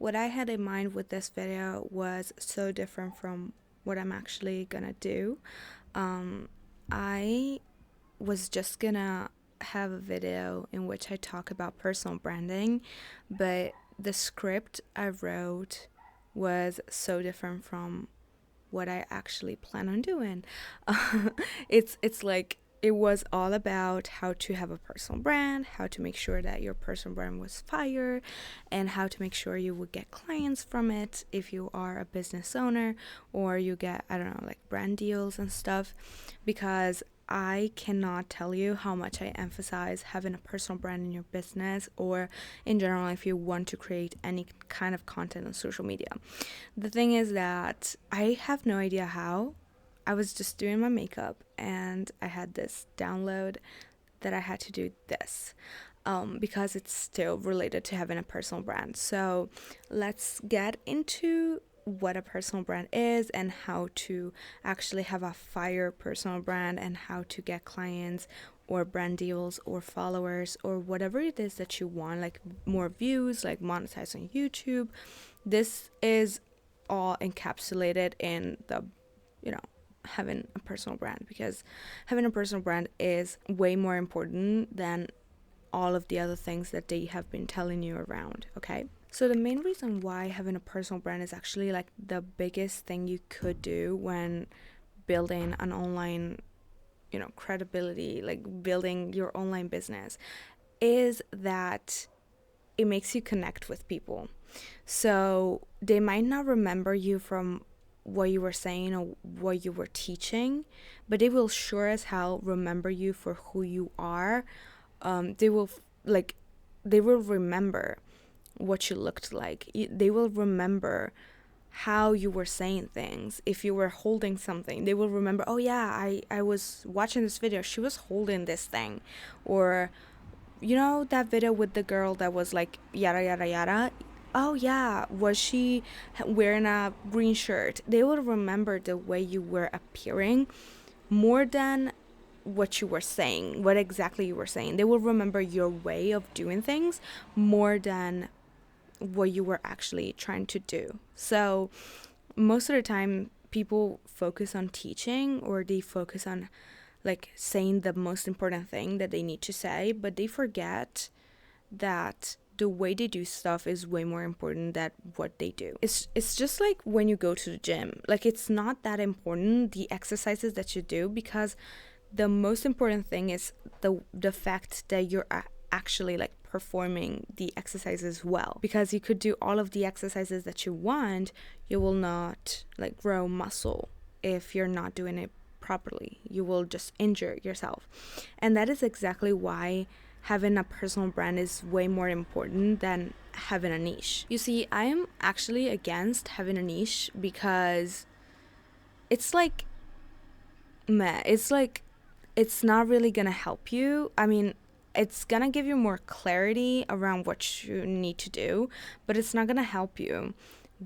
what I had in mind with this video was so different from what I'm actually gonna do. I was just gonna have a video in which I talk about personal branding, but the script I wrote was so different from what I actually plan on doing. It's like it was all about how to have a personal brand, how to make sure that your personal brand was fire, and how to make sure you would get clients from it if you are a business owner or you get, I don't know, like brand deals and stuff. Because I cannot tell you how much I emphasize having a personal brand in your business or in general if you want to create any kind of content on social media. The thing is that I have no idea how. I was just doing my makeup and I had this download that I had to do this because it's still related to having a personal brand. So let's get into what a personal brand is and how to actually have a fire personal brand and how to get clients or brand deals or followers or whatever it is that you want, like more views, like monetize on YouTube. This is all encapsulated in the, you know, having a personal brand, because having a personal brand is way more important than all of the other things that they have been telling you around, okay? So the main reason why having a personal brand is actually like the biggest thing you could do when building an online, credibility, like building your online business, is that it makes you connect with people. So they might not remember you from what you were saying or what you were teaching, but they will sure as hell remember you for who you are. They will they will remember what you looked like. They will remember how you were saying things. If you were holding something, they will remember, oh yeah, I was watching this video, she was holding this thing. Or that video with the girl that was like yada yada yada, oh yeah, was she wearing a green shirt? They will remember the way you were appearing more than what you were saying, what exactly you were saying. They will remember your way of doing things more than what you were actually trying to do. So most of the time people focus on teaching, or they focus on like saying the most important thing that they need to say, but they forget that the way they do stuff is way more important than what they do. It's just like when you go to the gym. Like, it's not that important the exercises that you do, because the most important thing is the fact that you're actually like performing the exercises well. Because you could do all of the exercises that you want, you will not like grow muscle if you're not doing it properly. You will just injure yourself. And that is exactly why having a personal brand is way more important than having a niche. You see, I am actually against having a niche because it's like meh. It's like it's not really gonna help you. I mean, it's gonna give you more clarity around what you need to do, but it's not gonna help you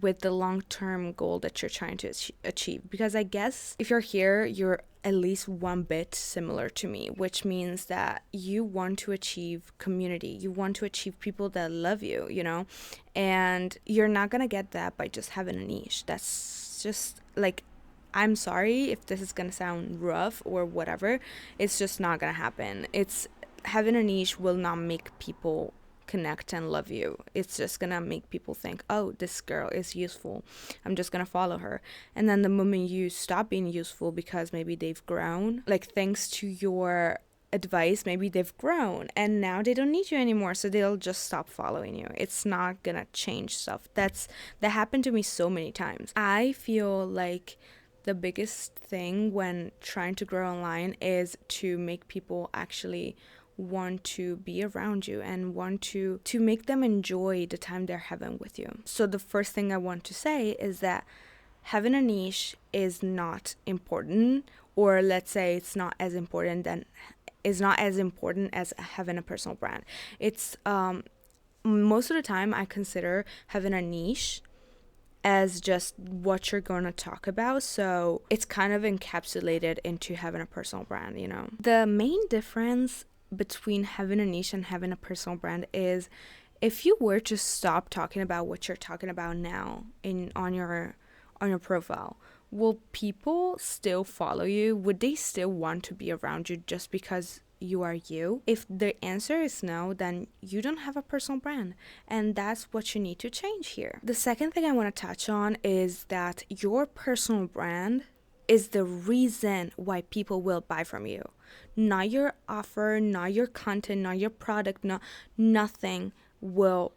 with the long-term goal that you're trying to achieve. Because I guess if you're here, you're at least one bit similar to me, which means that you want to achieve community. You want to achieve people that love you, and you're not gonna get that by just having a niche. That's just like, I'm sorry if this is gonna sound rough or whatever. It's just not gonna happen. It's having a niche will not make people connect and love you. It's just gonna make people think, oh, this girl is useful, I'm just gonna follow her. And then the moment you stop being useful because maybe they've grown, like thanks to your advice, maybe they've grown and now they don't need you anymore, so they'll just stop following you. It's not gonna change stuff. That happened to me so many times. I feel like the biggest thing when trying to grow online is to make people actually want to be around you and want to make them enjoy the time they're having with you. So the first thing I want to say is that having a niche is not important, or let's say it's not as important as having a personal brand. It's most of the time I consider having a niche as just what you're going to talk about. So it's kind of encapsulated into having a personal brand, The main difference between having a niche and having a personal brand is If you were to stop talking about what you're talking about now in on your profile, will people still follow you? Would they still want to be around you just because you are you? If the answer is no, then you don't have a personal brand. And that's what you need to change here. The second thing I want to touch on is that your personal brand is the reason why people will buy from you. Not your offer, not your content, not your product, nothing will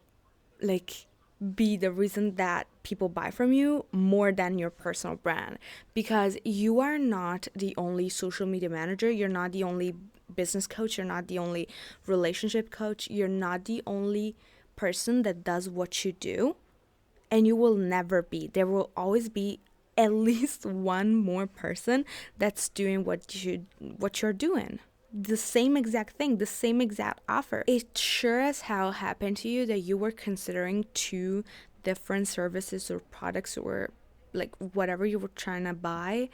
like be the reason that people buy from you more than your personal brand, because you are not the only social media manager, you're not the only business coach, you're not the only relationship coach, you're not the only person that does what you do, and you will never be. There will always be at least one more person that's doing what you're doing, the same exact thing, the same exact offer. It sure as hell happened to you that you were considering two different services or products or like whatever you were trying to buy,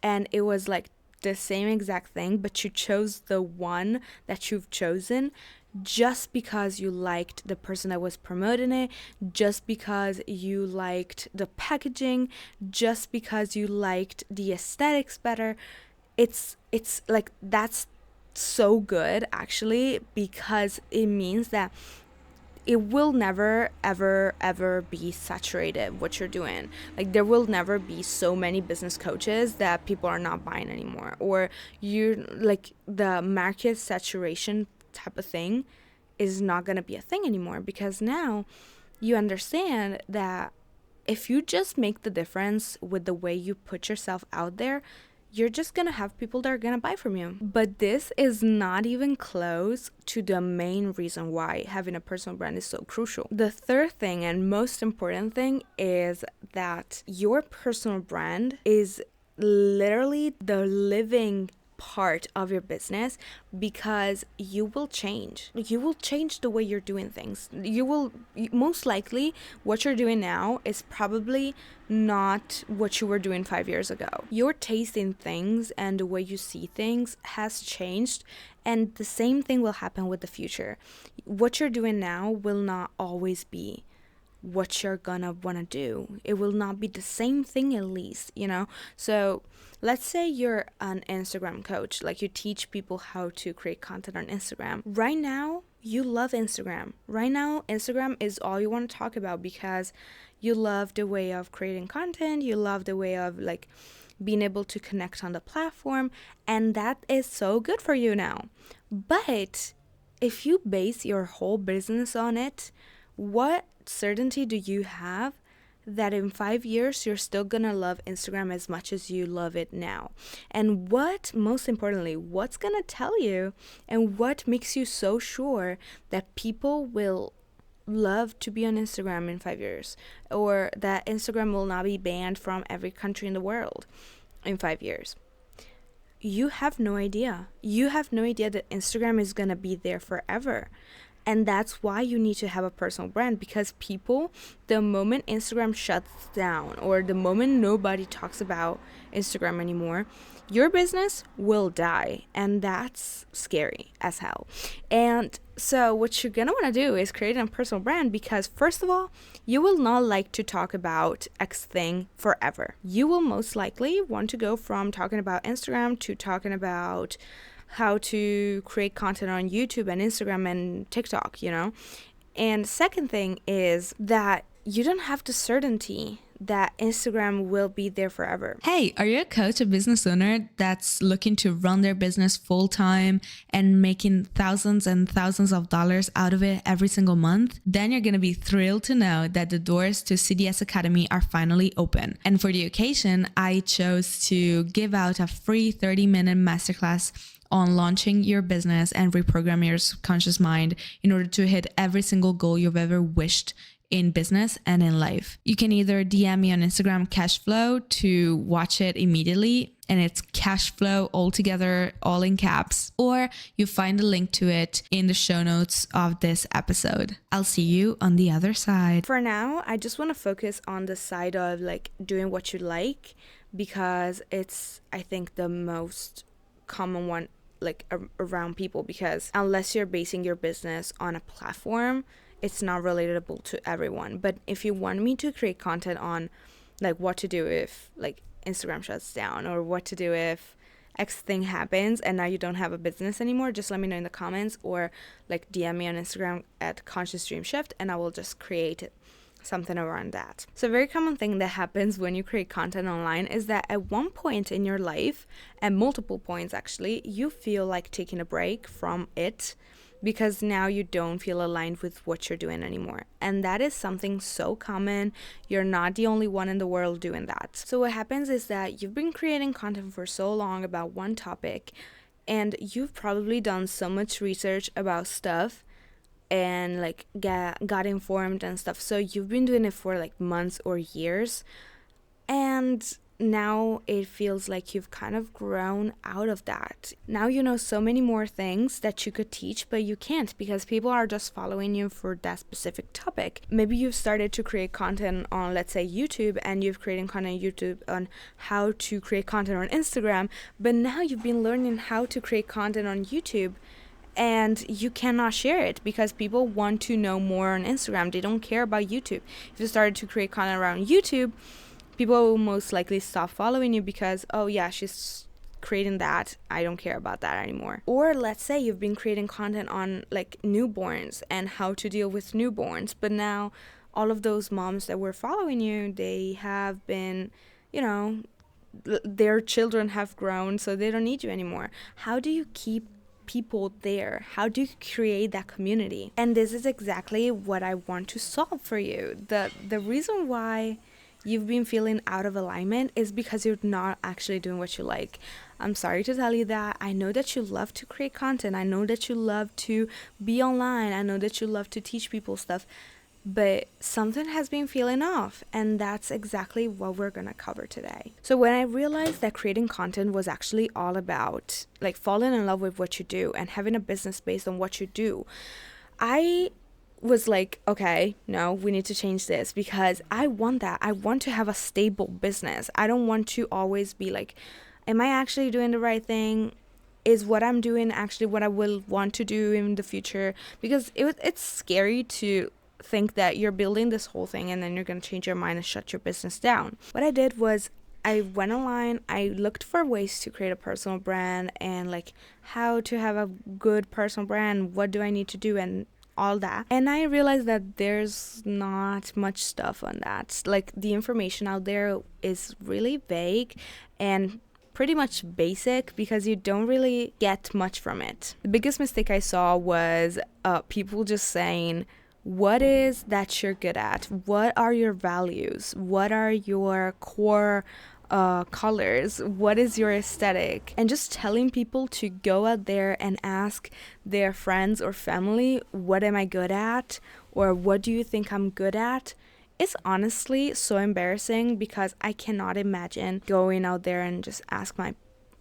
and it was like the same exact thing, but you chose the one that you've chosen just because you liked the person that was promoting it, just because you liked the packaging, just because you liked the aesthetics better. It's like that's so good actually, because it means that it will never ever be saturated what you're doing. Like there will never be so many business coaches that people are not buying anymore, or you're like the market saturation type of thing is not going to be a thing anymore, because now you understand that if you just make the difference with the way you put yourself out there, you're just gonna have people that are gonna buy from you. But this is not even close to the main reason why having a personal brand is so crucial. The third thing and most important thing is that your personal brand is literally the living part of your business, because you will change. You will change the way you're doing things. You will most likely what you're doing now is probably not what you were doing 5 years ago. Your taste in things and the way you see things has changed, and the same thing will happen with the future. What you're doing now will not always be what you're gonna want to do. It will not be the same thing, at least, you know? So let's say you're an Instagram coach, like you teach people how to create content on Instagram. Right now, you love Instagram. Right now, Instagram is all you want to talk about because you love the way of creating content, you love the way of like being able to connect on the platform, and that is so good for you now. But if you base your whole business on it, what certainty do you have that in 5 years you're still gonna love Instagram as much as you love it now? And what, most importantly, what's gonna tell you and what makes you so sure that people will love to be on Instagram in 5 years, or that Instagram will not be banned from every country in the world in 5 years? You have no idea. You have no idea that Instagram is gonna be there forever. And that's why you need to have a personal brand, because people, the moment Instagram shuts down or the moment nobody talks about Instagram anymore, your business will die. And that's scary as hell. And so what you're going to want to do is create a personal brand, because first of all, you will not like to talk about X thing forever. You will most likely want to go from talking about Instagram to talking about how to create content on YouTube and Instagram and TikTok, you know? And second thing is that you don't have the certainty that Instagram will be there forever. Hey, are you a coach, a business owner that's looking to run their business full time and making thousands and thousands of dollars out of it every single month? Then you're going to be thrilled to know that the doors to CDS Academy are finally open. And for the occasion, I chose to give out a free 30-minute masterclass on launching your business and reprogram your subconscious mind in order to hit every single goal you've ever wished in business and in life. You can either DM me on Instagram Cashflow to watch it immediately, and it's Cashflow all together, all in caps, or you find a link to it in the show notes of this episode. I'll see you on the other side. For now, I just want to focus on the side of like doing what you like, because it's, I think, the most common one like around people, because unless you're basing your business on a platform, it's not relatable to everyone. But if you want me to create content on like what to do if like Instagram shuts down, or what to do if X thing happens and now you don't have a business anymore, just let me know in the comments, or like DM me on Instagram at Conscious Dream Shift, and I will just create something around that. So a very common thing that happens when you create content online is that at one point in your life, at multiple points actually, you feel like taking a break from it because now you don't feel aligned with what you're doing anymore. And that is something so common. You're not the only one in the world doing that. So what happens is that you've been creating content for so long about one topic, and you've probably done so much research about stuff and like got informed and stuff. So you've been doing it for like months or years, and now it feels like you've kind of grown out of that. Now you know so many more things that you could teach, but you can't because people are just following you for that specific topic. Maybe you've started to create content on, let's say, YouTube, and you've created content on YouTube on how to create content on Instagram, but now you've been learning how to create content on YouTube, and you cannot share it because people want to know more on Instagram. They don't care about YouTube. If you started to create content around YouTube, people will most likely stop following you because, oh yeah, she's creating that, I don't care about that anymore. Or let's say you've been creating content on like newborns and how to deal with newborns, but now all of those moms that were following you, they have been, their children have grown, so they don't need you anymore. How do you keep people there? How do you create that community? And this is exactly what I want to solve for you. The reason why you've been feeling out of alignment is because you're not actually doing what you like. I'm sorry to tell you that. I know that you love to create content. I know that you love to be online. I know that you love to teach people stuff, but something has been feeling off, and that's exactly what we're gonna cover today. So when I realized that creating content was actually all about like falling in love with what you do and having a business based on what you do, I was like, okay, no, we need to change this because I want that. I want to have a stable business. I don't want to always be like, am I actually doing the right thing? Is what I'm doing actually what I will want to do in the future? Because it's scary to think that you're building this whole thing and then you're going to change your mind and shut your business down. What I did was I went online, I looked for ways to create a personal brand and like how to have a good personal brand, what do I need to do, and all that. And I realized that there's not much stuff on that. Like the information out there is really vague and pretty much basic because you don't really get much from it. The biggest mistake I saw was people just saying, what is that you're good at? What are your values? What are your core colors? What is your aesthetic? And just telling people to go out there and ask their friends or family, what am I good at? Or what do you think I'm good at? It's honestly so embarrassing because I cannot imagine going out there and just ask my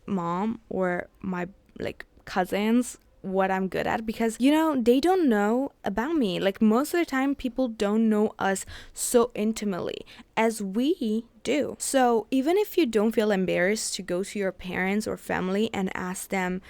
mom or my like cousins what I'm good at, because they don't know about me. Like most of the time people don't know us so intimately as we do. So even if you don't feel embarrassed to go to your parents or family and ask them,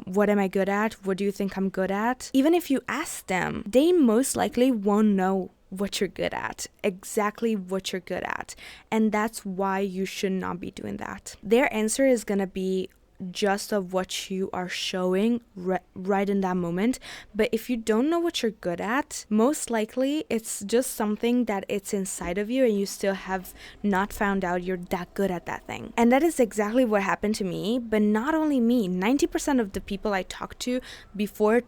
what am I good at? What do you think I'm good at? Even if you ask them, they most likely won't know what you're good at, exactly what you're good at. And that's why you should not be doing that. Their answer is gonna be just of what you are showing right in that moment. But if you don't know what you're good at, most likely it's just something that it's inside of you and you still have not found out you're that good at that thing. And that is exactly what happened to me. But not only me, 90% of the people I talked to before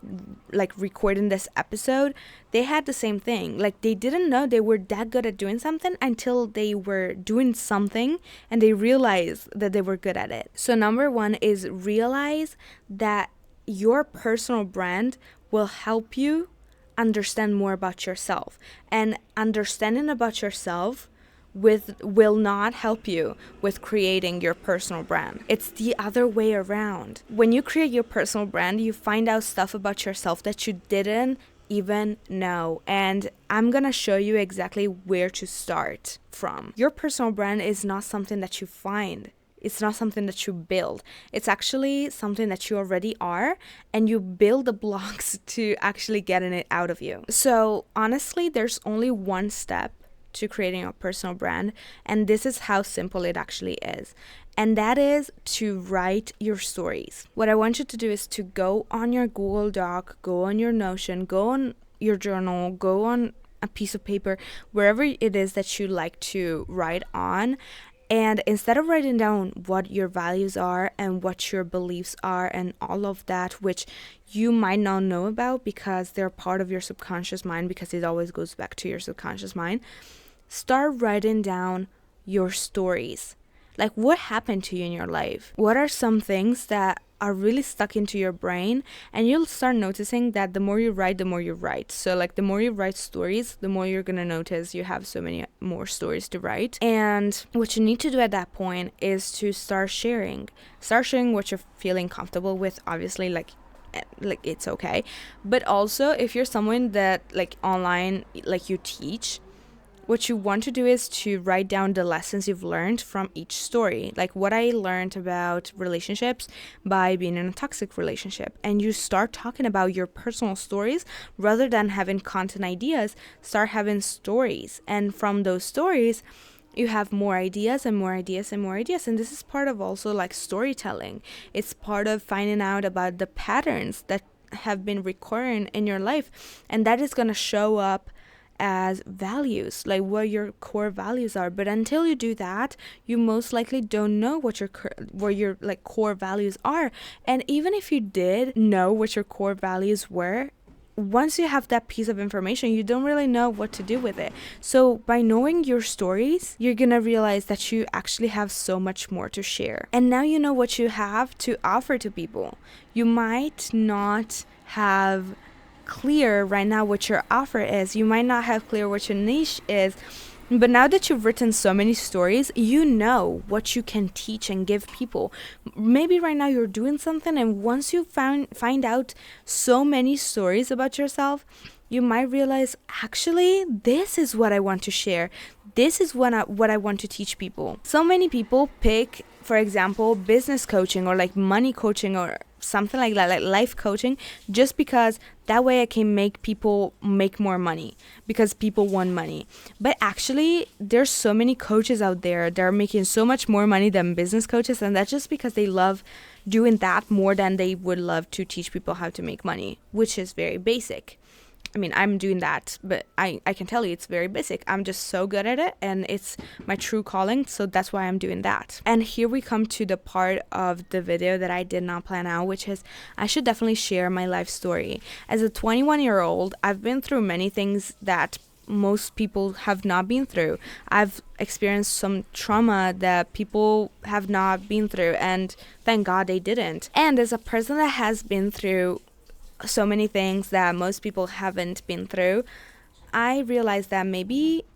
like recording this episode, they had the same thing. Like they didn't know they were that good at doing something until they were doing something and they realized that they were good at it. So number one is realize that your personal brand will help you understand more about yourself, and understanding about yourself will not help you with creating your personal brand. It's the other way around. When you create your personal brand, you find out stuff about yourself that you didn't even know, and I'm gonna show you exactly where to start from. Your personal brand is not something that you find. It's not something that you build. It's actually something that you already are, and you build the blocks to actually getting it out of you. So honestly, there's only one step to creating a personal brand, and this is how simple it actually is. And that is to write your stories. What I want you to do is to go on your Google Doc, go on your Notion, go on your journal, go on a piece of paper, wherever it is that you like to write on. And instead of writing down what your values are and what your beliefs are and all of that, which you might not know about because they're part of your subconscious mind, because it always goes back to your subconscious mind, start writing down your stories. Like, what happened to you in your life? What are some things that are really stuck into your brain? And you'll start noticing that the more you write, the more you write. So like the more you write stories, the more you're gonna notice you have so many more stories to write. And what you need to do at that point is to start sharing what you're feeling comfortable with. Obviously, like it's okay. But also, if you're someone that like online, like you teach, what you want to do is to write down the lessons you've learned from each story. Like what I learned about relationships by being in a toxic relationship. And you start talking about your personal stories rather than having content ideas. Start having stories. And from those stories, you have more ideas and more ideas and more ideas. And this is part of also like storytelling. It's part of finding out about the patterns that have been recurring in your life. And that is going to show up as values, like what your core values are. But until you do that, you most likely don't know what your like core values are. And even if you did know what your core values were, once you have that piece of information, you don't really know what to do with it. So by knowing your stories, you're gonna realize that you actually have so much more to share. And now you know what you have to offer to people. You might not have clear right now what your offer is. You might not have clear what your niche is. But now that you've written so many stories, you know what you can teach and give people. Maybe right now you're doing something, and once you find out so many stories about yourself, you might realize, actually, this is what I want to share. This is what I want to teach people. So many people pick, for example, business coaching or like money coaching or something like that, like life coaching, just because that way I can make people make more money, because people want money. But actually, there's so many coaches out there that are making so much more money than business coaches, and that's just because they love doing that more than they would love to teach people how to make money, which is very basic. I mean, I'm doing that, but I can tell you it's very basic. I'm just so good at it, and it's my true calling, so that's why I'm doing that. And here we come to the part of the video that I did not plan out, which is I should definitely share my life story. As a 21-year-old, I've been through many things that most people have not been through. I've experienced some trauma that people have not been through, and thank God they didn't. And as a person that has been through so many things that most people haven't been through, I realized that maybe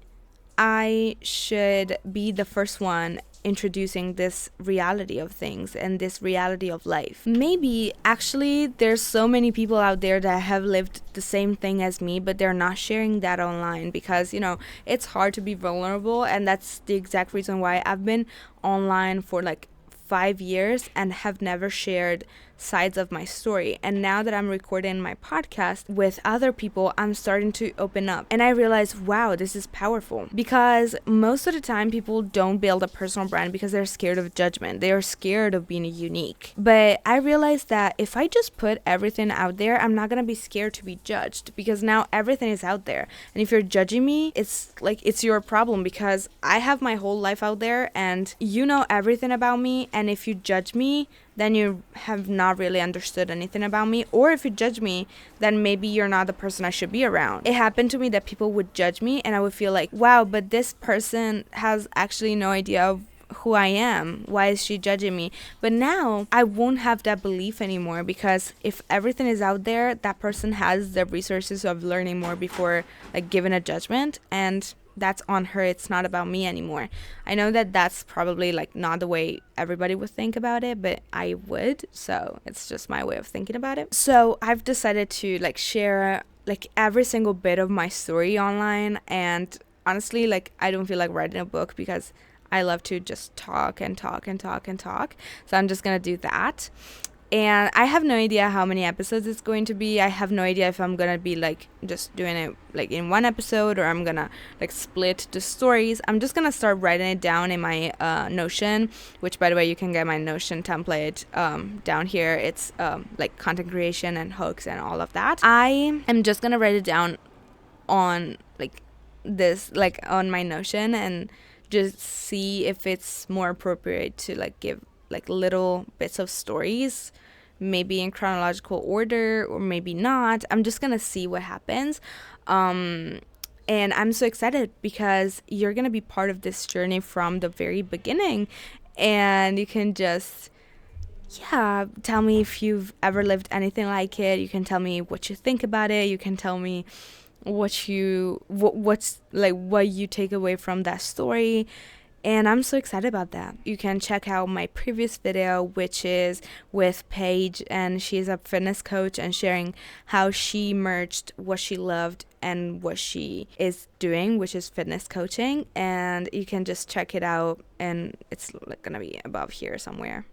I should be the first one introducing this reality of things and this reality of life. Maybe actually there's so many people out there that have lived the same thing as me, but they're not sharing that online because, you know, it's hard to be vulnerable, and that's the exact reason why I've been online for like 5 years and have never shared sides of my story. And now that I'm recording my podcast with other people, I'm starting to open up, and I realize, wow, this is powerful, because most of the time people don't build a personal brand because they're scared of judgment. They are scared of being unique. But I realized that if I just put everything out there, I'm not gonna be scared to be judged, because now everything is out there. And if you're judging me, it's like it's your problem, because I have my whole life out there and you know everything about me. And if you judge me, then you have not really understood anything about me. Or if you judge me, then maybe you're not the person I should be around. It happened to me that people would judge me, and I would feel like, wow, but this person has actually no idea of who I am. Why is she judging me? But now I won't have that belief anymore, because if everything is out there, that person has the resources of learning more before like giving a judgment, and that's on her. It's not about me anymore. I know that that's probably like not the way everybody would think about it, but I would, so it's just my way of thinking about it. So I've decided to like share like every single bit of my story online, and honestly, like I don't feel like writing a book because I love to just talk and talk and talk and talk. So I'm just going to do that. And I have no idea how many episodes it's going to be. I have no idea if I'm gonna be like just doing it like in one episode, or I'm gonna like split the stories. I'm just gonna start writing it down in my Notion, which, by the way, you can get my Notion template down here. It's like content creation and hooks and all of that. I am just gonna write it down on like this, like on my Notion, and just see if it's more appropriate to like give like little bits of stories, maybe in chronological order or maybe not. I'm just gonna see what happens. And I'm so excited because you're gonna be part of this journey from the very beginning, and you can just, yeah, tell me if you've ever lived anything like it. You can tell me what you think about it. You can tell me what's like what you take away from that story. And I'm so excited about that. You can check out my previous video, which is with Paige, and she's a fitness coach and sharing how she merged what she loved and what she is doing, which is fitness coaching. And you can just check it out, and it's like gonna be above here somewhere.